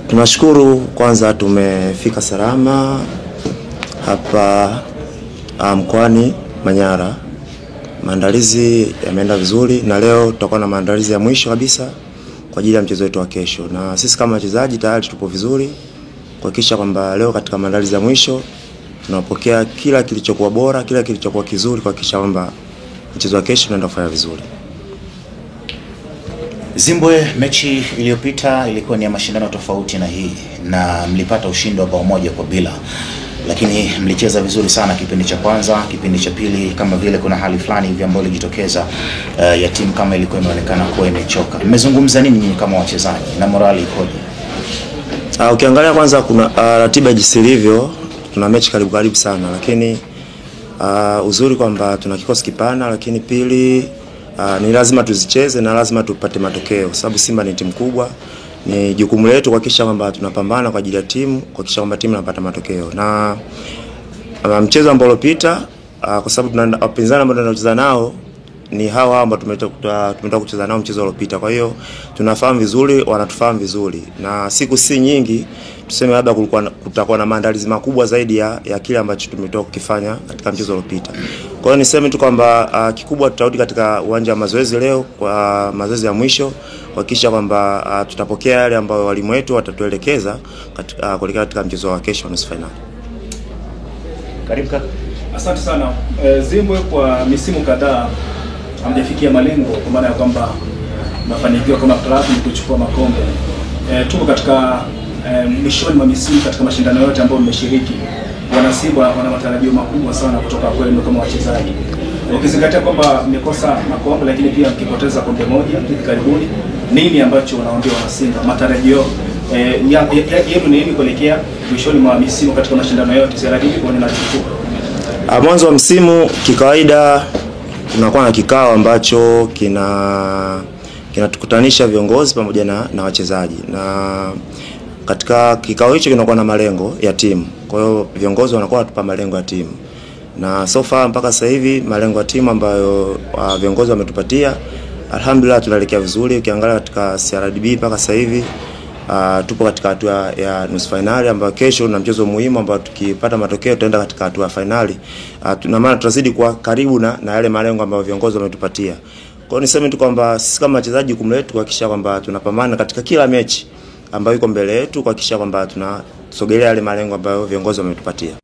Tunashukuru kwanza tumefika salama hapa mkoani Manyara. Maandalizi yameenda vizuri na leo tutakuwa na maandalizi ya mwisho kabisa kwa ajili ya mchezo wetu wa kesho. Na sisi kama wachezaji tayari tupo vizuri kuhakikisha kwamba leo katika maandalizi ya mwisho tunapokea kila kilichokuwa bora, kila kilichokuwa kizuri kuhakikisha kwamba mchezo wa kesho unaenda kufanya vizuri. Zimbwe, mechi iliyopita ilikuwa ni ya mashindano tofauti na hii na mlipata ushindi wa bao moja kwa bila, lakini mlicheza vizuri sana kipindi cha kwanza. Kipindi cha pili kama vile kuna hali fulani hivi ambayo ilijitokeza ya timu kama ilikuwa imeonekana kuwa imechoka. Mmezungumza nini nyinyi kama wachezaji na morali ikoje? Ukiangalia kwanza kuna ratiba jinsi ilivyo, tuna mechi karibu sana, lakini uzuri kwamba tuna kikosi kipana, lakini pili ni lazima tuzicheze na lazima tupate matokeo, sababu Simba ni timu kubwa. Ni jukumu letu kuhakikisha kwamba tunapambana kwa ajili ya timu, kuhakikisha kwamba timu inapata matokeo. Na mchezo ambao ulipita, kwa sababu tuna wapinzani ambao tunacheza nao ni hawa ambao tumetoka kucheza nao mchezo uliopita. Kwa hiyo tunafahamu vizuri, wanatufahamu vizuri. Na siku si nyingi tuseme labda kutakuwa na maandalizi makubwa zaidi ya kile ambacho tumetoka kukifanya katika mchezo uliopita. Kwa hiyo niseme tu kwamba kikubwa tutarudi katika uwanja wa mazoezi leo kwa mazoezi ya mwisho kuhakikisha kwamba tutapokea yale ambayo walimu wetu watatuelekeza katika mchezo wa kesho nusu finali. Karibu kaka. Asante sana. Zimbwe, kwa misimu kadhaa hamjafikia malengo, kwa maana ya kwamba mafanikiwa kama klabu ni kuchukua makombe. Tuko katika mwishoni mwa misimu katika mashindano yote ambayo mmeshiriki. Wana Simba wana matarajio makubwa sana kutoka kwenu kama wachezaji. Ukizingatia kwamba mmekosa makombe lakini pia mkipoteza kombe moja hivi karibuni, nini ambacho unawaambia wana Simba? Matarajio yenu ni nini kuelekea mwishoni mwa misimu katika mashindano yote? Serikali ipo inachukua. Mwanzo wa msimu kikawaida tunakuwa na kikao ambacho kinatukutanisha viongozi pamoja na wachezaji, na katika kikao hicho kinakuwa na malengo ya timu. Kwa hiyo viongozi wanakuwa watupa malengo ya timu, na so far mpaka sasa hivi malengo ya timu ambayo viongozi wametupatia, alhamdulillah tunaelekea vizuri. Ukiangalia katika CRDB mpaka sasa hivi tupo katika hatua ya nusu finali ambayo kesho na mchezo muhimu ambao tukipata matokeo tutaenda katika hatua ya finali. Tuna maana tutazidi kuwa karibu na yale malengo ambayo viongozi wametupatia. Kwa hiyo niseme tu kwamba sisi kama wachezaji jukumu letu kuhakikisha kwamba tunapambana katika kila mechi ambayo iko mbele yetu kuhakikisha kwamba tunasogelea yale malengo ambayo viongozi wametupatia.